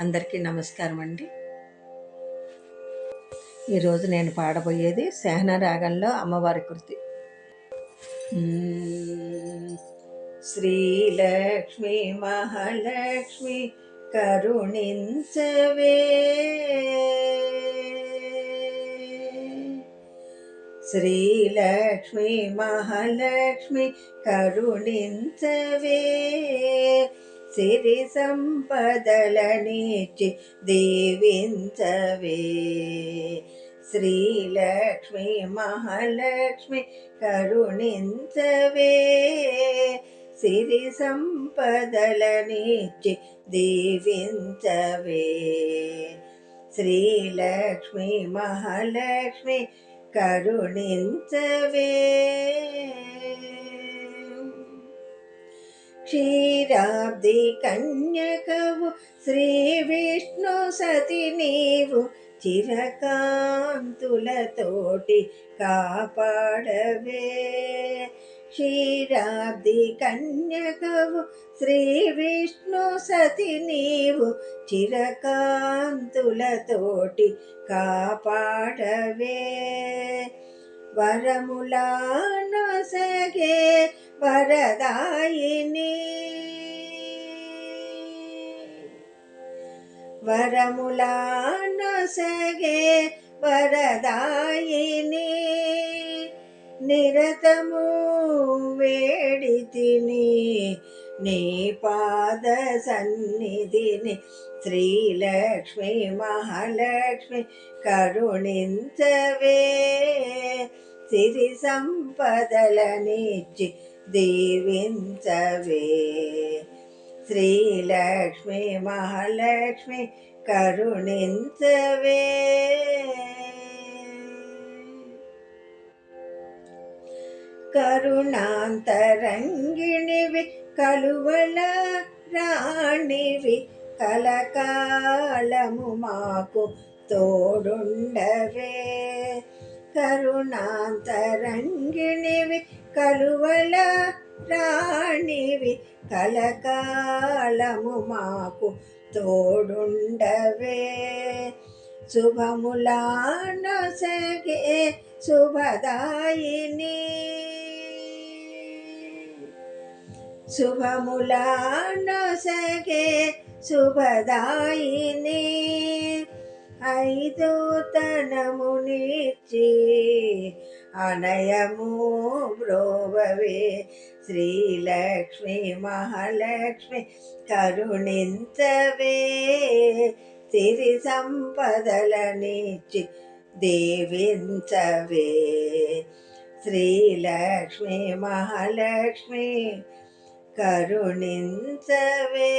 అందరికీ నమస్కారం అండి. ఈరోజు నేను పాడబోయేది శాహన రాగంలో అమ్మవారి కృతి. శ్రీలక్ష్మి మహాలక్ష్మి కరుణించవే, శ్రీలక్ష్మి మహాలక్ష్మి కరుణించవే, సిరి సంపదలనిచ్చి దీవించవే, శ్రీలక్ష్మి మహాలక్ష్మి కరుణించవే, సిరి సంపదలనిచ్చి దీవించవే, శ్రీలక్ష్మి మహాలక్ష్మి కరుణించవే. క్షీరాబ్ది కన్యకవు శ్రీ విష్ణు సతి నీవు, చిరకాంతులతోటి కాపాడవే, క్షీరాబ్ది కన్యకవు శ్రీ విష్ణు సతి నీవు, చిరకాంతులతోటి కాపాడవే, వరములానొసగే వరదాయిని, వరములానొసగే వరదాయిని, నిరతము వేడితిని నీ పాద సన్నిధిని, శ్రీలక్ష్మి మహాలక్ష్మి కరుణించవే, సిరి సంపదలనిచ్చి దీవించవే, శ్రీలక్ష్మి మహాలక్ష్మి కరుణించవే. కరుణాంతరంగిణివి కలువల రాణివి, కలకాలము మాకు తోడుండవే, కరుణాంతరంగిణివి కలువల రాణివి, కలకాలము మాకు తోడుండవే, శుభములానొసగే శుభదాయిని, శుభములానొసగే శుభదాయిని, ఐదు తనమునిచ్చి అనయము బ్రోవవే, శ్రీలక్ష్మి మహాలక్ష్మి కరుణించవే, సిరి సంపదలనిచ్చి దీవించవే, శ్రీలక్ష్మి మహాలక్ష్మి కరుణించవే.